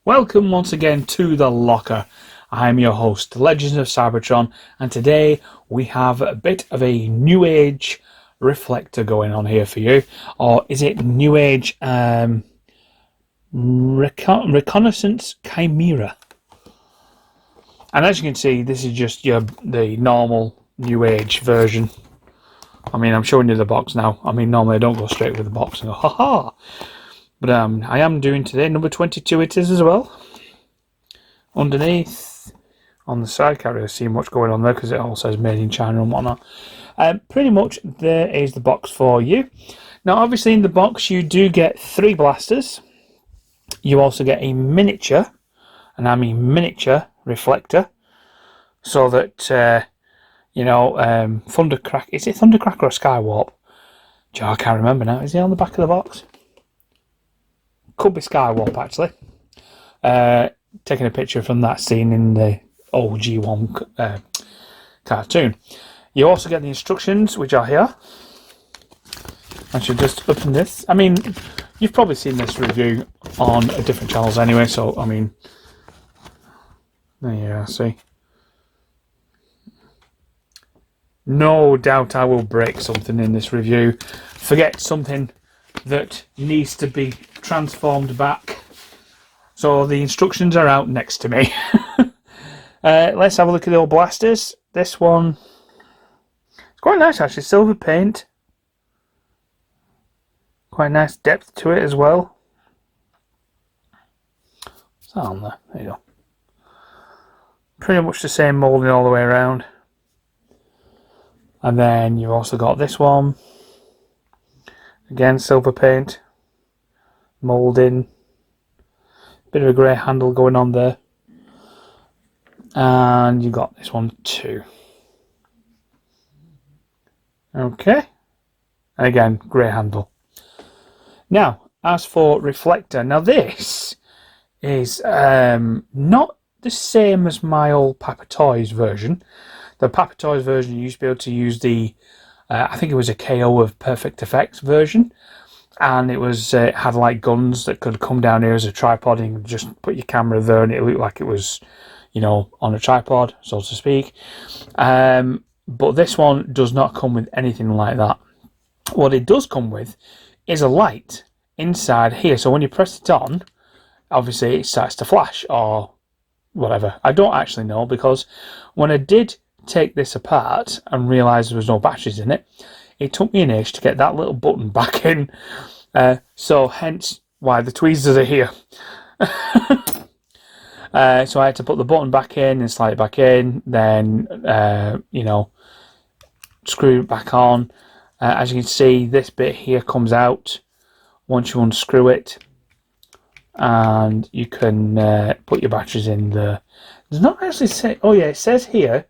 Welcome once again to the Locker. I'm your host, Legends of Cybertron, and today we have a bit of a New Age Reflector going on here for you. Or is it New Age Reconnaissance Chimera? And as you can see, this is just the normal New Age version. I mean, I'm showing you the box now. I mean, normally I don't go straight with the box and go, ha-ha. But I am doing today number 22 it is as well. Underneath, on the side, can't really see much going on there because it all says made in China and whatnot. Pretty much there is the box for you. Now obviously in the box you do get 3 blasters. You also get a miniature, and I mean miniature, reflector. So that, Thundercrack, is it Thundercracker or Skywarp? I can't remember now. Is he on the back of the box? Could be Skywarp actually. Taking a picture from that scene in the OG1 cartoon. You also get the instructions, which are here. I should just open this. I mean, you've probably seen this review on different channels anyway, so I mean, there you are, see. No doubt I will break something in this review. Forget something that needs to be transformed back. So the instructions are out next to me. Let's have a look at the old blasters. This one, it's quite nice actually, silver paint. Quite nice depth to it as well. What's that on there? There you go. Pretty much the same moulding all the way around. And then you've also got this one. Again, silver paint, moulding, bit of a grey handle going on there, and you got this one too. Okay, and again, grey handle. Now, as for Reflector, now this is not the same as my old Papa Toys version. The Papa Toys version, you used to be able to use the I think it was a KO of Perfect Effects version, and it was had like guns that could come down here as a tripod, and you just put your camera there and it looked like it was, on a tripod, so to speak. But this one does not come with anything like that. What it does come with is a light inside here, so when you press it on, obviously it starts to flash or whatever. I don't actually know, because when I did take this apart and realised there was no batteries in it, it took me an age to get that little button back in, so hence why the tweezers are here. So I had to put the button back in and slide it back in, then screw it back on. As you can see, this bit here comes out once you unscrew it, and you can put your batteries in there. It does not actually say, oh yeah, it says here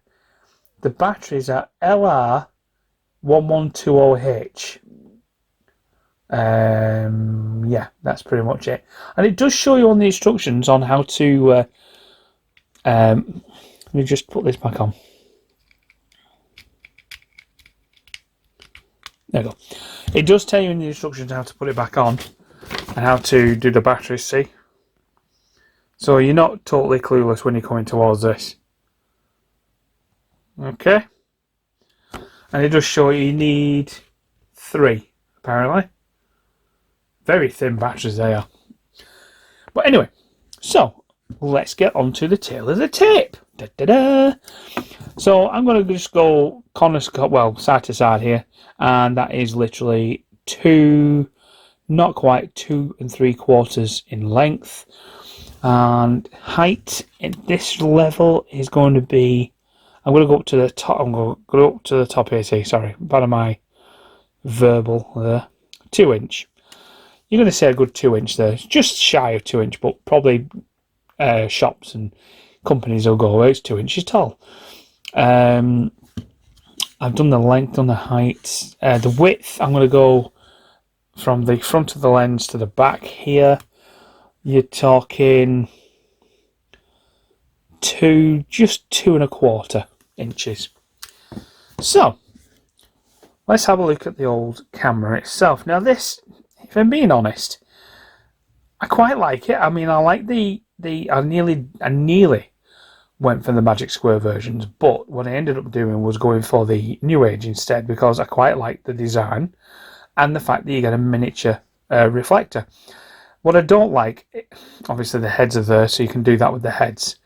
the batteries are LR1120H. Yeah, that's pretty much it. And it does show you on the instructions on how to let me just put this back on. There you go. It does tell you in the instructions how to put it back on and how to do the batteries, see? So you're not totally clueless when you're coming towards this. Okay, and it does show you need 3 apparently. Very thin batteries they are. But anyway, so let's get on to the tail of the tape. Da, da, da. So I'm going to just go side to side here, and that is literally 2, not quite 2 3/4 in length, and height at this level is going to be, I'm going to go up to the top. I'm going to go up to the top here. See, sorry, part of my verbal there. 2 inch. You're going to say a good 2 inch there. It's just shy of 2 inch, but probably shops and companies will go, oh, it's 2 inches tall. I've done the length, done the height, the width. I'm going to go from the front of the lens to the back here. You're talking just 2 1/4 inches. So let's have a look at the old camera itself. Now this, if I'm being honest, I quite like it. I mean, I like the I nearly went for the Magic Square versions, but what I ended up doing was going for the NEWAGE instead, because I quite like the design and the fact that you get a miniature reflector. What I don't like, obviously the heads are there, so you can do that with the heads.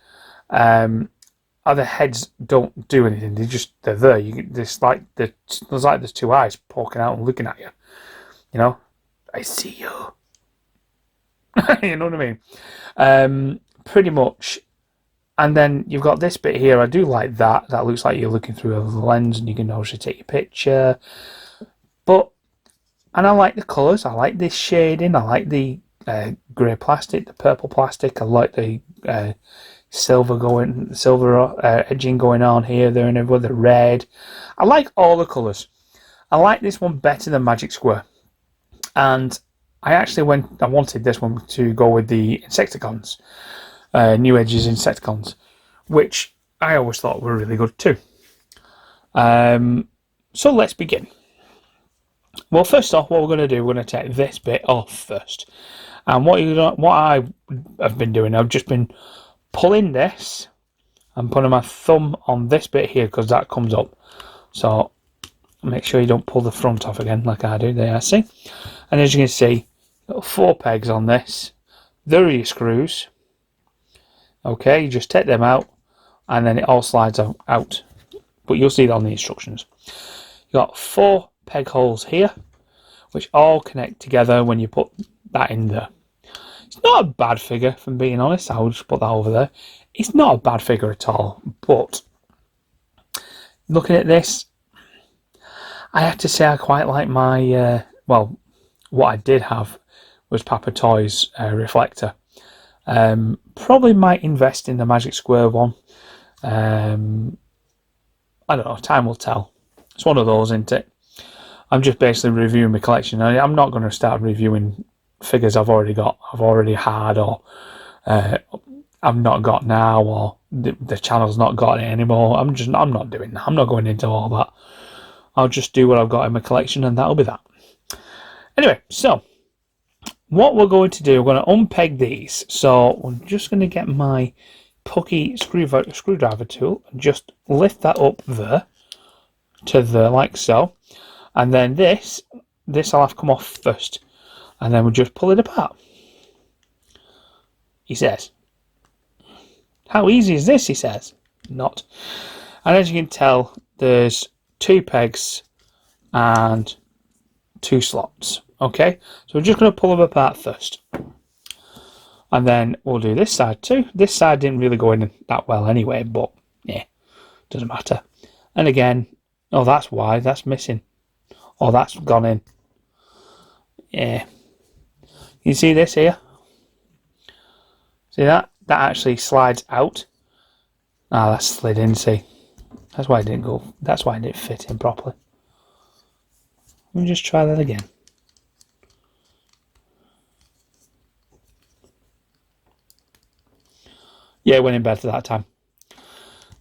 Other heads don't do anything; they're there. There's like there's two eyes poking out and looking at you. You know, I see you. You know what I mean? Pretty much. And then you've got this bit here. I do like that. That looks like you're looking through a lens, and you can obviously take your picture. And I like the colours. I like this shading. I like the grey plastic, the purple plastic. I like the silver edging going on here, there, and everywhere. The red. I like all the colours. I like this one better than Magic Square. And I wanted this one to go with the Insecticons, NEWAGE's Insecticons, which I always thought were really good too. So let's begin. Well, first off, what we're going to do, we're going to take this bit off first. And what I have been doing, I've just been pulling this and putting my thumb on this bit here, because that comes up. So make sure you don't pull the front off again like I do. There, I see. And as you can see, 4 pegs on this. There are your screws. Okay, you just take them out and then it all slides out. But you'll see that on the instructions. You've got 4 peg holes here, which all connect together when you put that in there. It's not a bad figure, if I'm being honest. I'll just put that over there. It's not a bad figure at all, but looking at this, I have to say I quite like my, what I did have was Papa Toy's Reflector. Probably might invest in the Magic Square one. I don't know, time will tell. It's one of those, isn't it? I'm just basically reviewing my collection. I'm not going to start reviewing figures I've already got, I've already had, or I've not got now, or the channel's not got it anymore. I'm not doing that. I'm not going into all that. I'll just do what I've got in my collection, and that'll be that. Anyway, so what we're going to do, we're going to unpeg these. So I'm just going to get my pucky screwdriver tool and just lift that up there to there, like so. And then this I'll have to come off first. And then we'll just pull it apart. He says. How easy is this, he says. Not. And as you can tell, there's 2 pegs and 2 slots. Okay, so we're just going to pull them apart first. And then we'll do this side too. This side didn't really go in that well anyway, but yeah, doesn't matter. And again, oh, that's why, that's missing. Oh, that's gone in. Yeah. You see this here? See that? That actually slides out. Ah, that's slid in, see. That's why it didn't go. That's why it didn't fit in properly. Let me just try that again. Yeah, it went in better that time.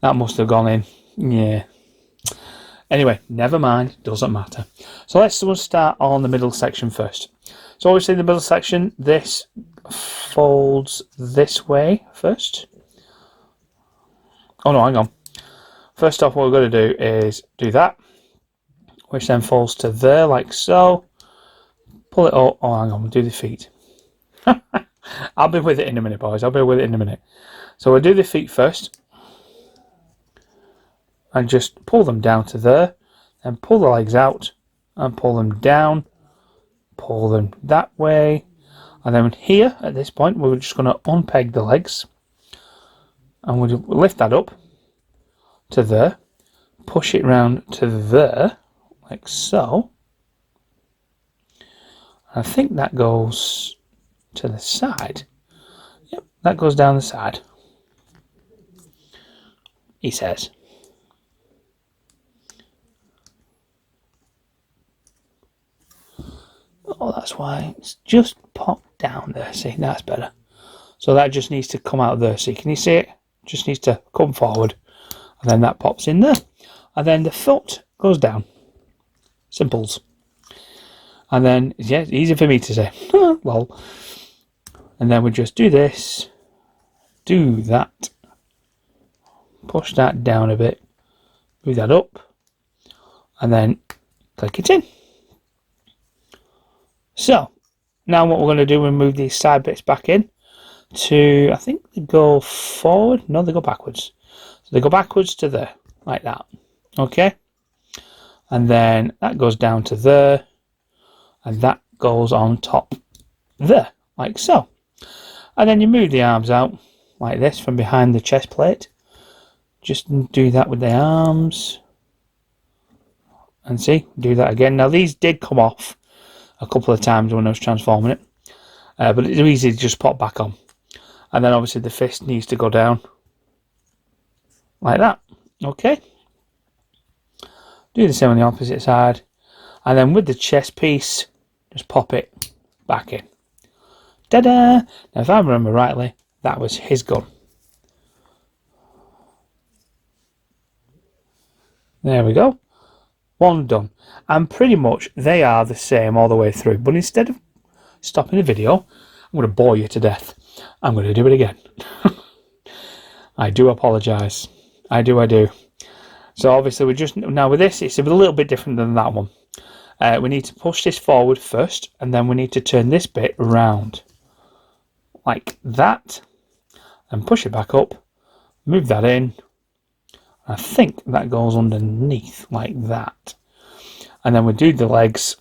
That must have gone in. Yeah. Anyway, never mind. Doesn't matter. So let's start on the middle section first. So obviously the middle section, this folds this way first. Oh no, hang on. First off, what we're going to do is do that, which then folds to there, like so. Pull it up. Oh, hang on, we'll do the feet. I'll be with it in a minute, boys. I'll be with it in a minute. So we'll do the feet first. And just pull them down to there. And pull the legs out. And pull them down. Pull them that way. And then here, at this point, we're just going to unpeg the legs. And we'll lift that up to there. Push it round to there. Like so. I think that goes to the side. Yep, that goes down the side. He says. Oh, that's why it's just popped down there. See, that's better. So that just needs to come out there. See, can you see it? Just needs to come forward. And then that pops in there. And then the foot goes down. Simples. And then, yeah, it's easy for me to say. Lol. And then we just do this. do that. Push that down a bit. Move that up. And then click it in. So, now what we're going to do, we'll move these side bits back in to, I think they go forward. No, they go backwards. So they go backwards to there, like that. Okay? And then that goes down to there. And that goes on top there, like so. And then you move the arms out, like this, from behind the chest plate. Just do that with the arms. And see, do that again. Now these did come off a couple of times when I was transforming it. But it's easy to just pop back on. And then obviously the fist needs to go down. Like that. Okay. Do the same on the opposite side. And then with the chest piece, just pop it back in. Ta-da! Now if I remember rightly, that was his gun. There we go. One done. And pretty much they are the same all the way through. But instead of stopping the video, I'm going to bore you to death. I'm going to do it again. I do apologise. I do. So obviously we just, now with this, it's a little bit different than that one. We need to push this forward first, and then we need to turn this bit around. Like that. And push it back up. Move that in. I think that goes underneath like that. And then we do the legs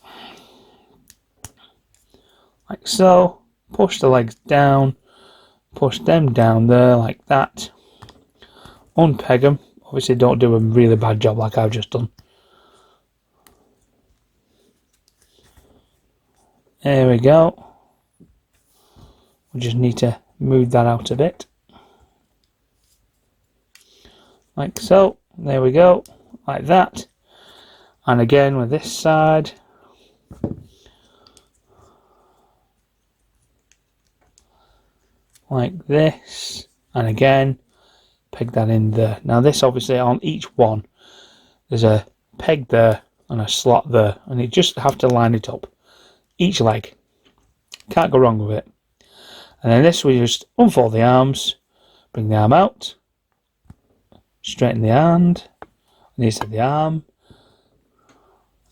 like so. Push the legs down. Push them down there like that. Unpeg them. Obviously don't do a really bad job like I've just done. There we go. We just need to move that out a bit. Like so. There we go. Like that. And again with this side. Like this. And again, peg that in there. Now this obviously on each one, there's a peg there and a slot there. And you just have to line it up. Each leg. Can't go wrong with it. And then this we just unfold the arms. Bring the arm out. Straighten the hand. Knees to the arm.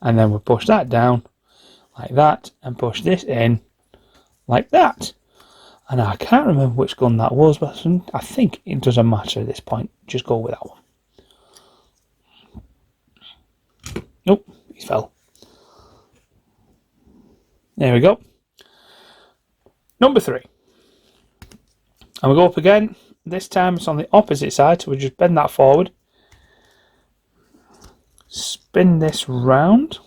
And then we push that down. Like that. And push this in. Like that. And I can't remember which gun that was, but I think it doesn't matter at this point. Just go with that one. Nope, he fell. There we go. Number 3. And we go up again. This time it's on the opposite side, so we just bend that forward. Spin this round.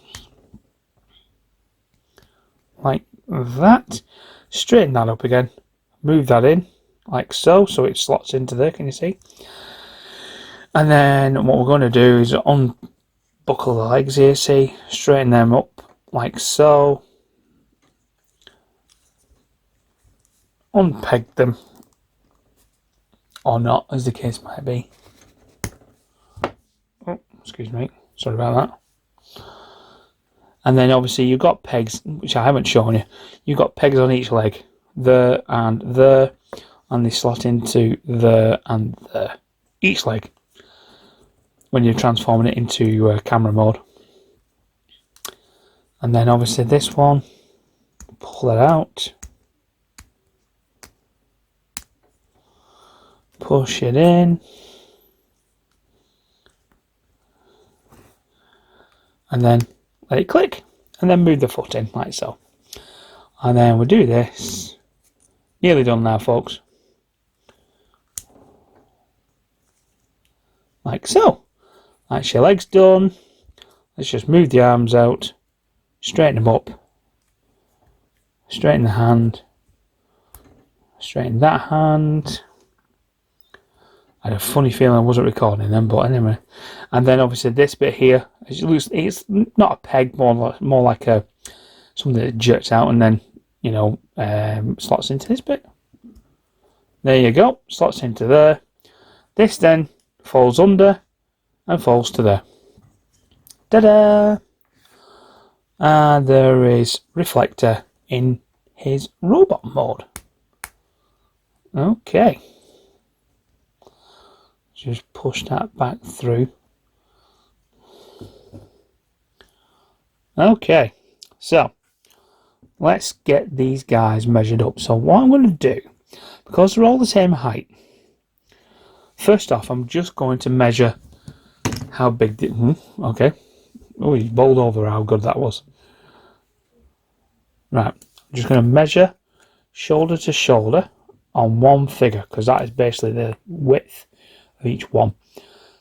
Like that. Straighten that up again. Move that in like so it slots into there, can you see? And then what we're going to do is unbuckle the legs here, see? Straighten them up like so. Unpeg them. Or not, as the case might be. Oh, excuse me. Sorry about that. And then obviously you've got pegs, which I haven't shown you. You've got pegs on each leg. There and there, and they slot into there and there, each leg, when you're transforming it into camera mode. And then obviously this one, pull that out, push it in, and then let it click, and then move the foot in like so. And then we'll do this. Nearly done now, folks. Like so. That's your legs done. Let's just move the arms out. Straighten them up. Straighten the hand. Straighten that hand. I had a funny feeling I wasn't recording them, but anyway. And then obviously this bit here, it's not a peg, more like a something that jerks out and then, you know, slots into this bit. There you go, slots into there. This then falls under and falls to there. Ta-da! And there is Reflector in his robot mode. Okay. Just push that back through. Okay, so let's get these guys measured up. So what I'm going to do, because they're all the same height, first off, I'm just going to measure how big the... okay. Oh, he's bowled over how good that was. Right, I'm just going to measure shoulder to shoulder on one figure, because that is basically the width of each one.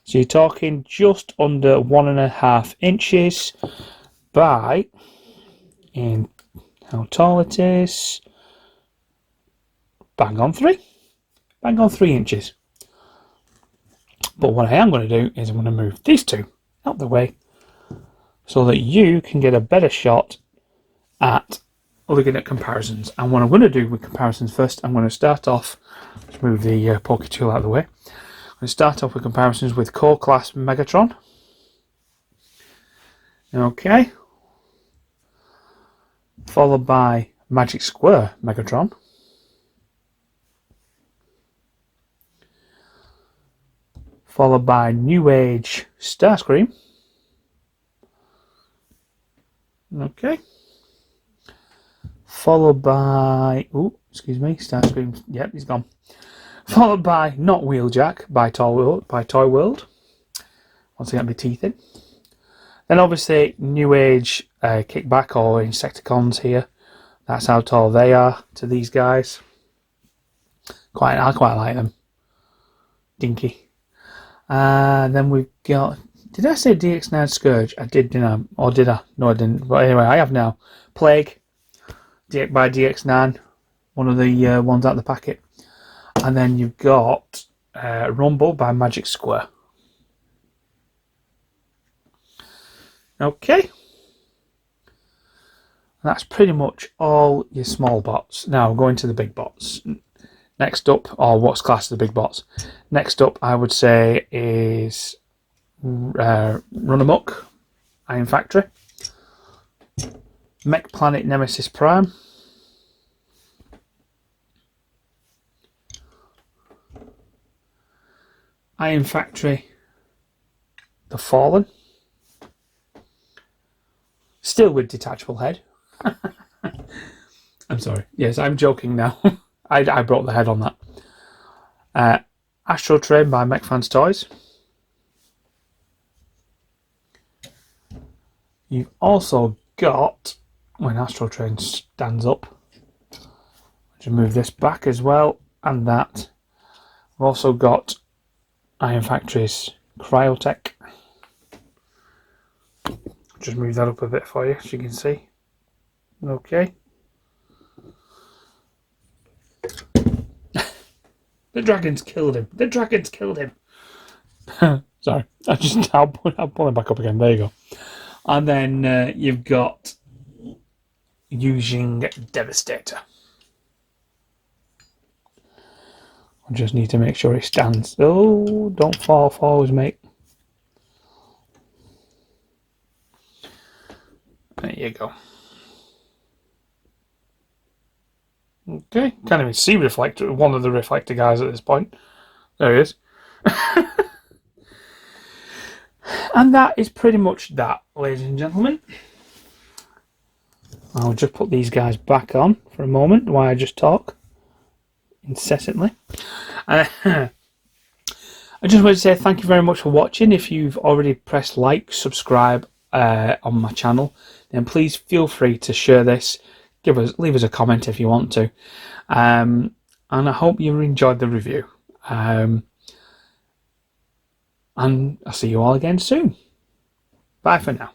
So you're talking just under 1.5 inches by, in how tall it is, bang on 3 inches. But what I am going to do is I'm going to move these two out the way so that you can get a better shot at looking at comparisons. And what I'm going to do with comparisons first, I'm going to start off, let's move the poker tool out of the way. I'm going to start off with comparisons with Core Class Megatron. Okay. Followed by Magic Square Megatron. Followed by NEWAGE Starscream. Okay. Followed by... oh, excuse me, Starscream. Yep, he's gone. Followed by Not Wheeljack by Toy World. Once I get my teeth in. Then obviously NEWAGE Kickback or Insecticons here. That's how tall they are to these guys. I quite like them. Dinky. Then we've got... did I say DX9 Scourge? I did, didn't I? Or did I? No, I didn't. But anyway, I have now. Plague by DX9. One of the ones out of the packet. And then you've got Rumble by Magic Square. Okay. That's pretty much all your small bots. Now going to the big bots. Next up, or what's classed as the big bots. Next up, I would say is Run Amok, Iron Factory, Mech Planet Nemesis Prime, Iron Factory, The Fallen, still with detachable head. I'm sorry. Yes, I'm joking now. I brought the head on that. Astro Train by MechFans Toys. You've also got, when Astro Train stands up, just move this back as well, and that. We've also got Iron Factory's Cryotech. Just move that up a bit for you, as you can see. Okay. The dragons killed him. The dragons killed him. Sorry. I'll pull him back up again. There you go. And then you've got using Devastator. I just need to make sure he stands. Oh, don't fall forwards, mate. There you go. Okay, can't even see Reflector, one of the Reflector guys at this point. There he is. And that is pretty much that, ladies and gentlemen. I'll just put these guys back on for a moment while I just talk incessantly. I just want to say thank you very much for watching. If you've already pressed like, subscribe on my channel, then please feel free to share this. Leave us a comment if you want to. And I hope you enjoyed the review. And I'll see you all again soon. Bye for now.